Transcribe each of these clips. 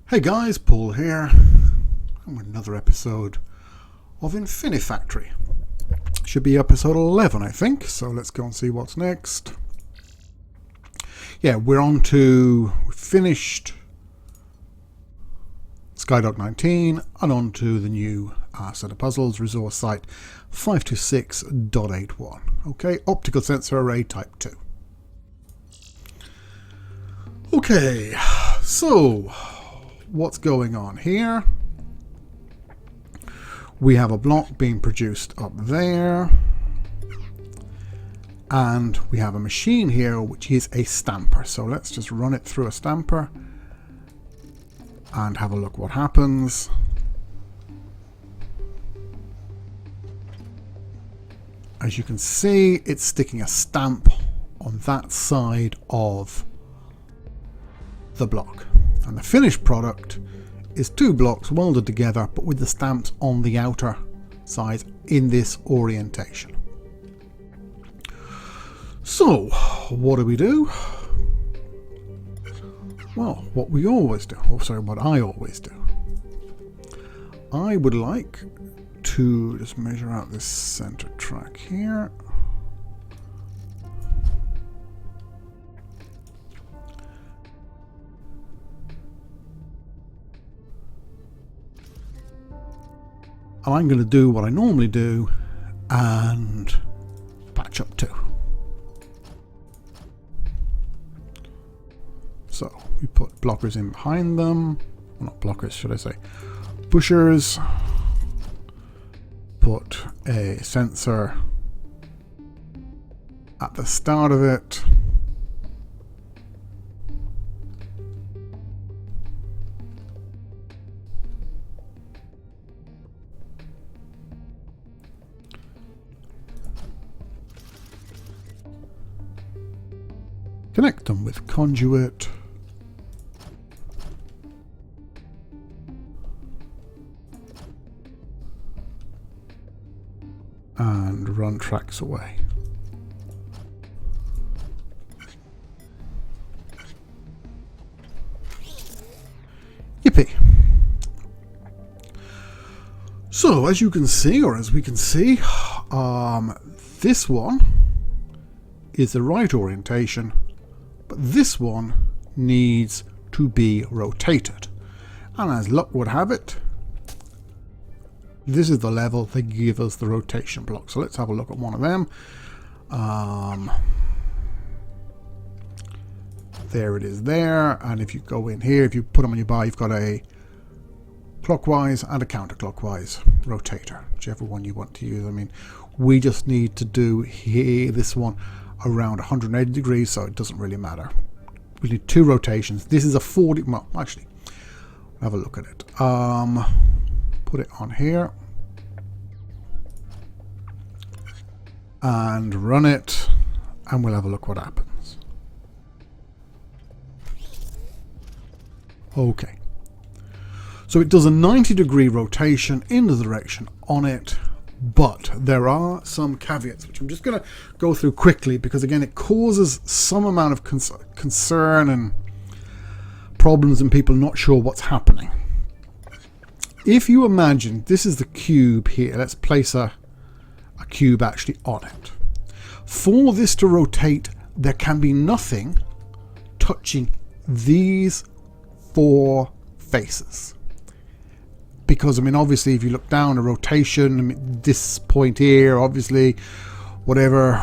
Hey guys, Paul here, and with another episode of Infinifactory. Should be episode 11, I think, so let's go and see what's next. Yeah, we finished Skydog 19 and on to the new set of puzzles, Resource Site 526.81. Okay, Optical Sensor Array Type 2. Okay, so what's going on here? We have a block being produced up there, and we have a machine here which is a stamper. So let's just run it through a stamper and have a look what happens. As you can see, it's sticking a stamp on that side of the block. And the finished product is two blocks welded together, but with the stamps on the outer side in this orientation. So, what do? Well, what we always do, what I always do. I would like to just measure out this center track here. And I'm going to do what I normally do and patch up too. So we put blockers in behind them. Well, not blockers, should I say. Pushers. Put a sensor at the start of it. Connect them with conduit. And run tracks away. Yippee. So as you can see, or as we can see, this one is the right orientation, but this one needs to be rotated. And as luck would have it, this is the level that give us the rotation block. So let's have a look at one of them. There it is there. And if you go in here, if you put them on your bar, you've got a clockwise and a counterclockwise rotator, whichever one you want to use. I mean, we just need to do here this one around 180 degrees, so it doesn't really matter. We need two rotations. This is a 40, well, actually, have a look at it. Put it on here and run it, and we'll have a look what happens. Okay, so it does a 90-degree rotation in the direction on it, but there are some caveats which I'm just going to go through quickly, because again it causes some amount of concern and problems and people not sure what's happening. If you imagine this is the cube here, let's place a cube actually on it. For this to rotate, there can be nothing touching these four faces. Because, I mean, obviously, if you look down, a rotation, I mean, this point here, obviously, whatever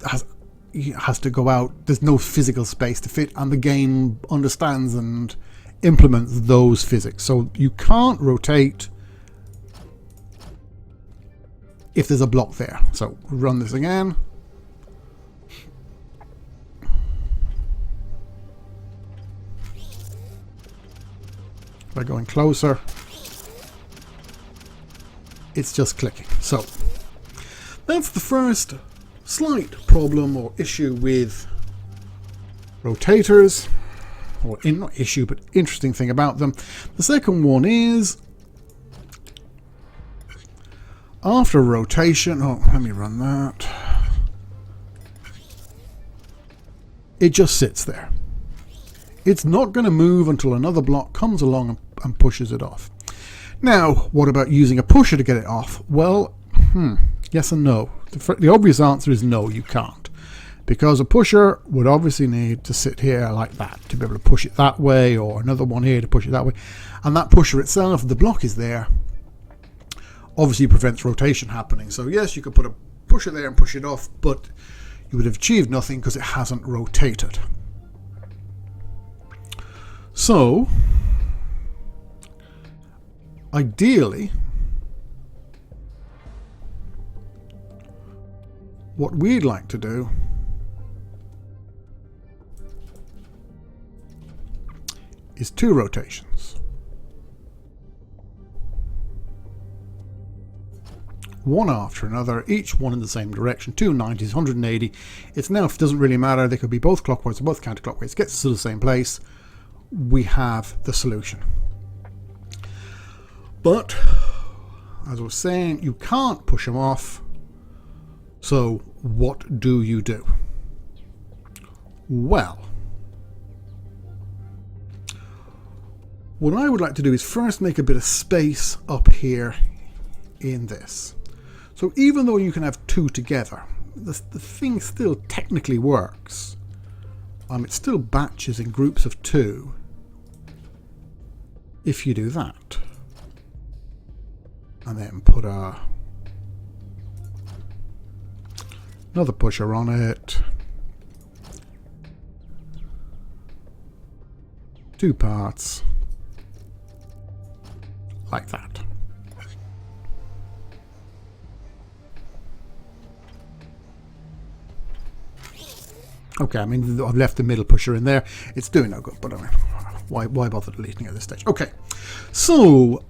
has to go out. There's no physical space to fit, and the game understands and implements those physics. So you can't rotate if there's a block there. So run this again. By going closer, it's just clicking. So that's the first slight problem or issue with rotators, or not issue, but interesting thing about them. The second one is after rotation, let me run that. It just sits there. It's not going to move until another block comes along and pushes it off. Now, what about using a pusher to get it off? Well, yes and no. The obvious answer is no, you can't. Because a pusher would obviously need to sit here like that to be able to push it that way, or another one here to push it that way. And that pusher itself, the block is there, obviously prevents rotation happening. So yes, you could put a pusher there and push it off, but you would have achieved nothing because it hasn't rotated. So, ideally, what we'd like to do is 2 rotations. One after another, each one in the same direction, 2 90s, 180. It's now, it doesn't really matter, they could be both clockwise or both counterclockwise, gets to the same place. We have the solution. But, as I was saying, you can't push them off. So, what do you do? Well, what I would like to do is first make a bit of space up here in this. So even though you can have 2 together, the thing still technically works. It still batches in groups of 2 if you do that. And then put another pusher on it. 2 parts. Like that. Okay, I mean, I've left the middle pusher in there. It's doing no good, but I mean, why bother deleting at this stage? Okay, so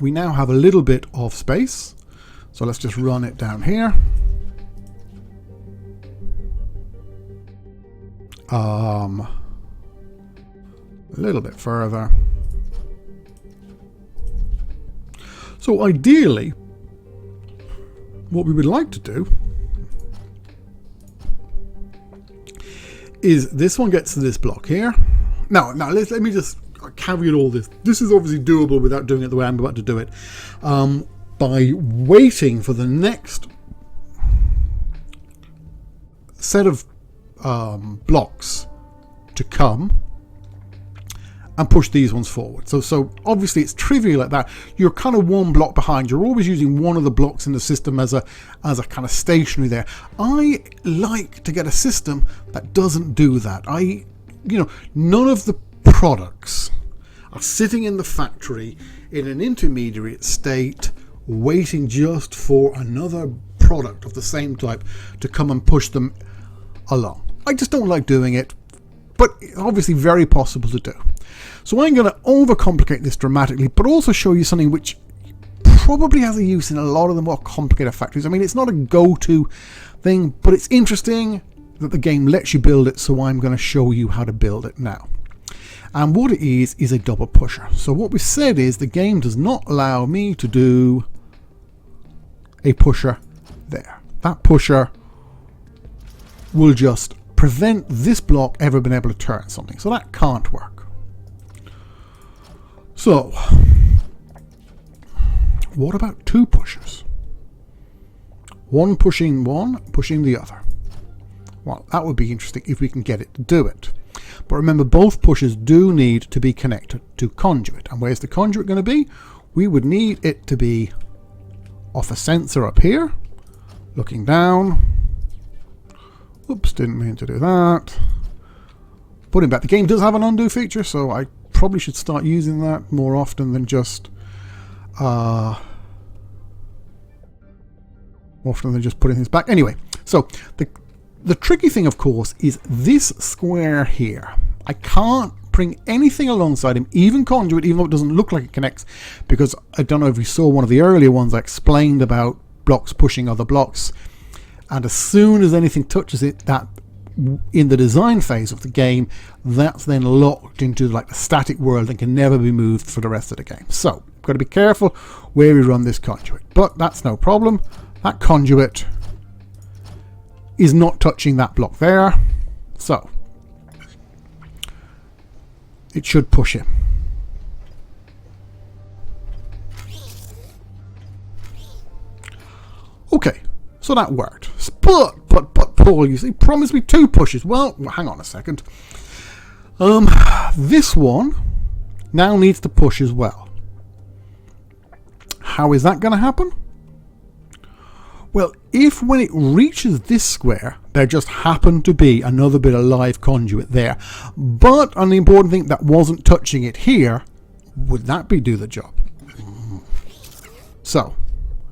we now have a little bit of space. So let's just run it down here. A little bit further. So ideally, what we would like to do is this one gets to this block here. Now let me just caveat all this. This is obviously doable without doing it the way I'm about to do it. By waiting for the next set of blocks to come and push these ones forward. So obviously it's trivial like that. You're kind of 1 block behind. You're always using one of the blocks in the system as a kind of stationary there. I like to get a system that doesn't do that. None of the products are sitting in the factory in an intermediate state waiting just for another product of the same type to come and push them along. I just don't like doing it, but it's obviously very possible to do. So I'm going to overcomplicate this dramatically, but also show you something which probably has a use in a lot of the more complicated factories. I mean, it's not a go-to thing, but it's interesting that the game lets you build it, so I'm going to show you how to build it now. And what it is a double pusher. So what we said is the game does not allow me to do a pusher there. That pusher will just prevent this block ever being able to turn something. So that can't work. So, what about 2 pushers? One pushing the other. Well, that would be interesting if we can get it to do it. But remember, both pushers do need to be connected to conduit. And where's the conduit going to be? We would need it to be off a sensor up here, looking down. Oops, didn't mean to do that. Putting back. The game does have an undo feature, so I probably should start using that more often than just putting things back. Anyway, so the tricky thing, of course, is this square here. I can't bring anything alongside him, even conduit, even though it doesn't look like it connects, because I don't know if you saw one of the earlier ones I explained about blocks pushing other blocks, and as soon as anything touches it, that in the design phase of the game, that's then locked into like the static world and can never be moved for the rest of the game. So we've got to be careful where we run this conduit, but that's no problem. That conduit is not touching that block there. So it should push it. Okay, so that worked. But Paul, you see, promised me 2 pushes. Well, hang on a second. This one now needs to push as well. How is that going to happen? Well, if when it reaches this square, there just happened to be another bit of live conduit there, but on the important thing that wasn't touching it here, would that do the job? So,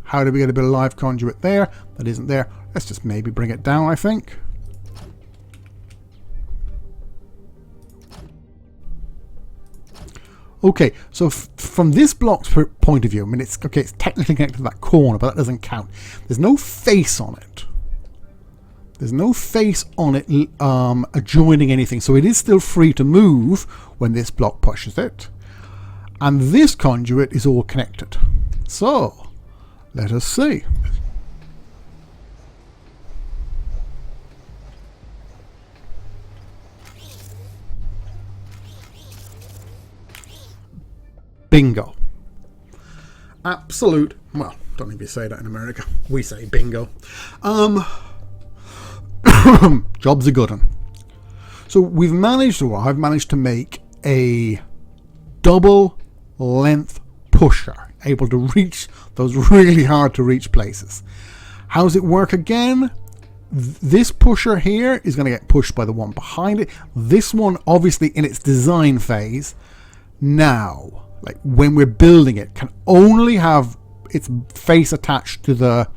how do we get a bit of live conduit there that isn't there? Let's just maybe bring it down, I think. Okay, so from this block's point of view, I mean, it's okay. It's technically connected to that corner, but that doesn't count. There's no face on it. There's no face on it adjoining anything, so it is still free to move when this block pushes it. And this conduit is all connected. So, let us see. Bingo. Absolute, well, don't even say that in America. We say bingo. Job's a good one. So we've managed, or I've managed to make a double length pusher, able to reach those really hard to reach places. How does it work again? This pusher here is going to get pushed by the one behind it. This one, obviously in its design phase, now, like when we're building it, can only have its face attached to the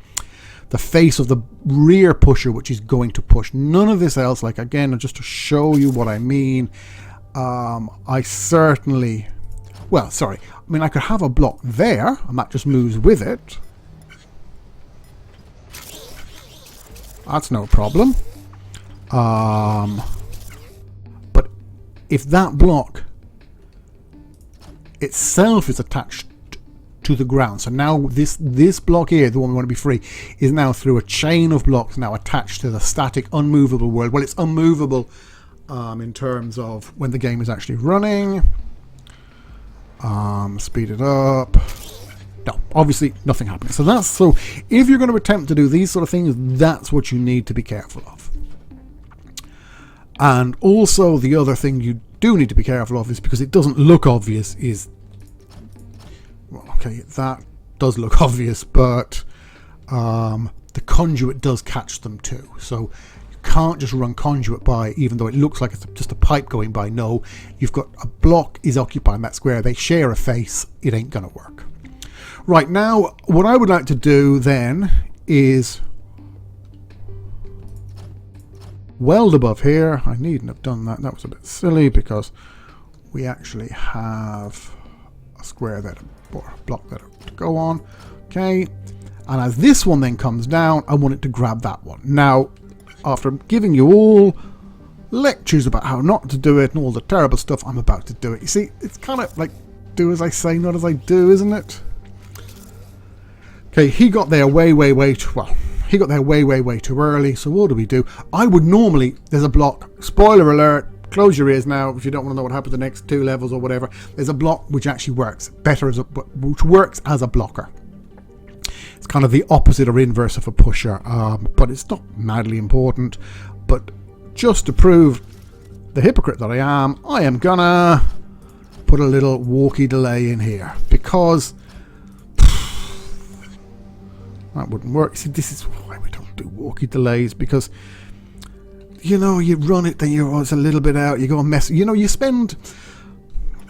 face of the rear pusher, which is going to push. None of this else. Like again, just to show you what I mean, I certainly, well, sorry, I mean I could have a block there and that just moves with it. That's no problem. But if that block itself is attached to the ground, so now this block here, the one we want to be free, is now through a chain of blocks now attached to the static unmovable world. Well, it's unmovable in terms of when the game is actually running. Speed it up. No, obviously nothing happening. So that's, so if you're going to attempt to do these sort of things, that's what you need to be careful of. And also the other thing you do need to be careful of is, because it doesn't look obvious, is, well, okay, that does look obvious, but the conduit does catch them too. So you can't just run conduit by, even though it looks like it's just a pipe going by. No, you've got a block is occupying that square. They share a face. It ain't going to work. Right, now, what I would like to do then is weld above here. I needn't have done that. That was a bit silly because we actually have a square there, or a block there to go on. Okay, and as this one then comes down, I want it to grab that one. Now, after giving you all lectures about how not to do it and all the terrible stuff, I'm about to do it. You see, it's kind of like do as I say, not as I do, isn't it? Okay, he got there way too early, so what do? I would normally, there's a block, spoiler alert, close your ears now if you don't want to know what happens the next 2 levels or whatever. There's a block which actually works better which works as a blocker. It's kind of the opposite or inverse of a pusher, but it's not madly important. But just to prove the hypocrite that I am gonna put a little walkie delay in here, because that wouldn't work. See, this is why we don't do walkie delays, because, you know, you run it, then you're a little bit out, you go and mess, you know, you spend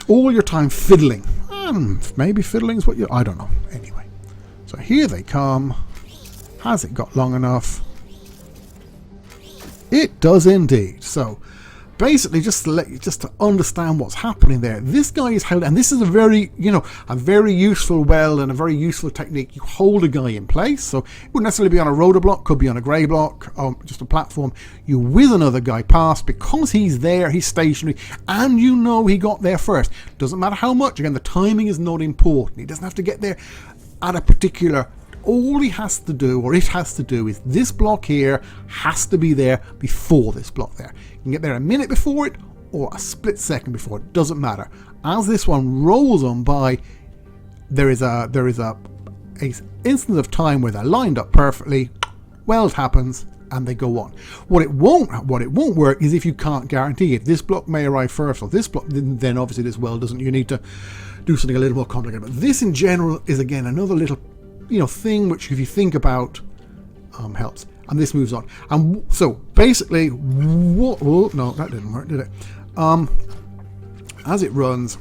all your time fiddling. Maybe fiddling is what you, I don't know. Anyway, so here they come. Has it got long enough? It does indeed. So basically, just to understand what's happening there, this guy is held, and this is a very, a very useful weld and a very useful technique. You hold a guy in place, so it wouldn't necessarily be on a rotor block, could be on a grey block, just a platform. You whiz another guy past, because he's there, he's stationary, and you know he got there first. Doesn't matter how much. Again, the timing is not important. He doesn't have to get there at a particular. All he has to do, or it has to do, is this block here has to be there before this block there. You can get there a minute before it, or a split second before, it doesn't matter. As this one rolls on by, there is a instance of time where they're lined up perfectly, weld happens, and they go on. What it won't work is if you can't guarantee it. This block may arrive first, or this block, then obviously this weld doesn't. You need to do something a little more complicated. But this in general is again another little, thing which, if you think about, helps. And this moves on. And so basically, no, that didn't work, did it? As it runs,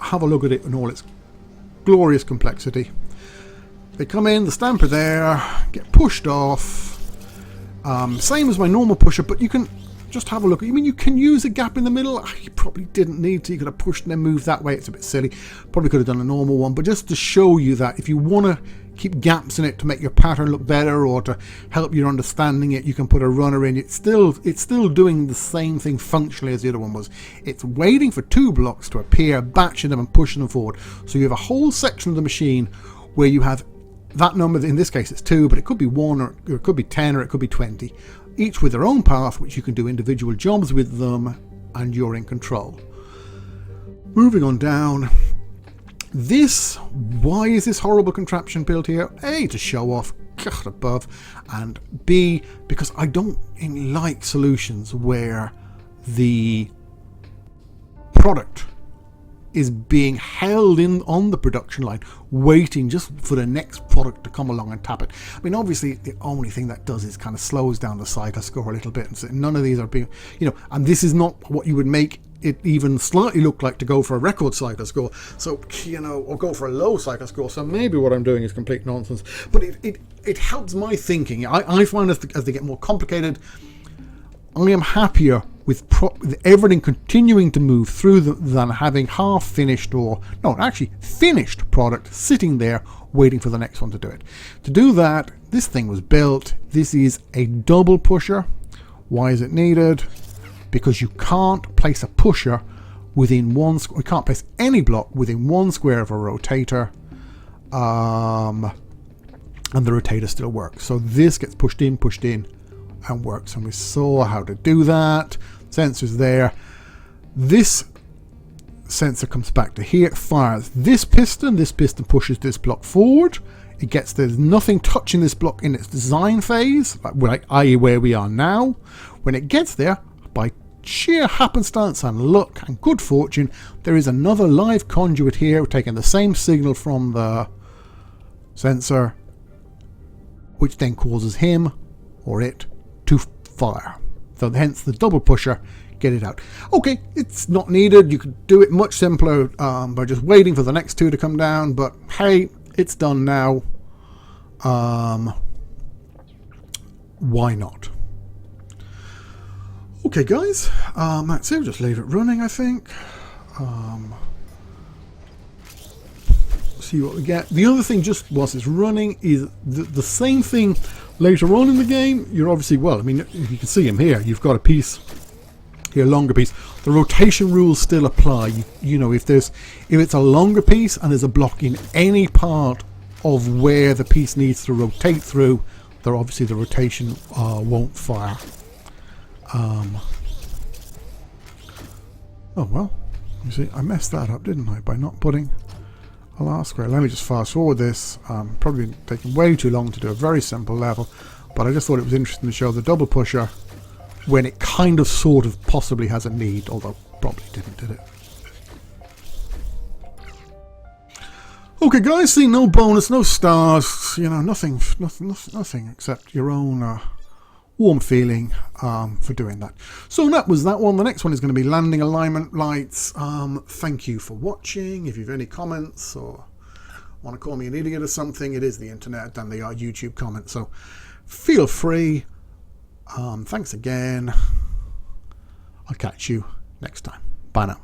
have a look at it in all its glorious complexity. They come in, the stamper there, get pushed off. Same as my normal pusher, but you can just have a look. You can use a gap in the middle. You probably didn't need to. You could have pushed and then moved that way. It's a bit silly. Probably could have done a normal one, but just to show you that if you want to keep gaps in it to make your pattern look better or to help your understanding it, you can put a runner in. It's still doing the same thing functionally as the other one was. It's waiting for two blocks to appear, batching them and pushing them forward. So you have a whole section of the machine where you have that number. In this case it's 2, but it could be 1 or it could be 10 or it could be 20, each with their own path, which you can do individual jobs with them, and you're in control. Moving on down, why is this horrible contraption built here? A, to show off, God above, and B, because I don't like solutions where the product is being held in on the production line, waiting just for the next product to come along and tap it. Obviously the only thing that does is kind of slows down the cycle score a little bit, and so none of these are being, and this is not what you would make it even slightly look like to go for a record cycle score, so or go for a low cycle score. So maybe what I'm doing is complete nonsense, but it helps my thinking. I find as they get more complicated, I am happier with everything continuing to move through than having half finished finished product sitting there waiting for the next one to do it. To do that, this thing was built. This is a double pusher. Why is it needed? Because you can't place a pusher within one square. You can't place any block within 1 square of a rotator, and the rotator still works. So this gets pushed in, and works. And we saw how to do that. Sensor's there. This sensor comes back to here, fires this piston pushes this block forward. There's nothing touching this block in its design phase, i.e. where we are now. When it gets there, by sheer happenstance and luck and good fortune, there is another live conduit here taking the same signal from the sensor, which then causes him or it to fire. So hence the double pusher, get it out. Okay, it's not needed. You could do it much simpler by just waiting for the next 2 to come down, but hey, it's done now. Why not? Okay guys, that's it. We'll just leave it running, I think. See what we get. The other thing, just whilst it's running, is the same thing later on in the game. You're obviously, you can see him here. You've got a piece here, longer piece. The rotation rules still apply. If it's a longer piece and there's a block in any part of where the piece needs to rotate through, obviously the rotation won't fire. Oh well, you see, I messed that up, didn't I, by not putting a last square. Let me just fast forward this. Probably taking way too long to do a very simple level, but I just thought it was interesting to show the double pusher when it kind of sort of possibly has a need, although probably didn't, did it? Okay guys, see, no bonus, no stars, nothing except your own warm feeling for doing that. So that was that one. The next one is going to be landing alignment lights. Thank you for watching. If you've any comments or want to call me an idiot or something, it is the internet and they are YouTube comments, so feel free. Thanks again. I'll catch you next time. Bye now.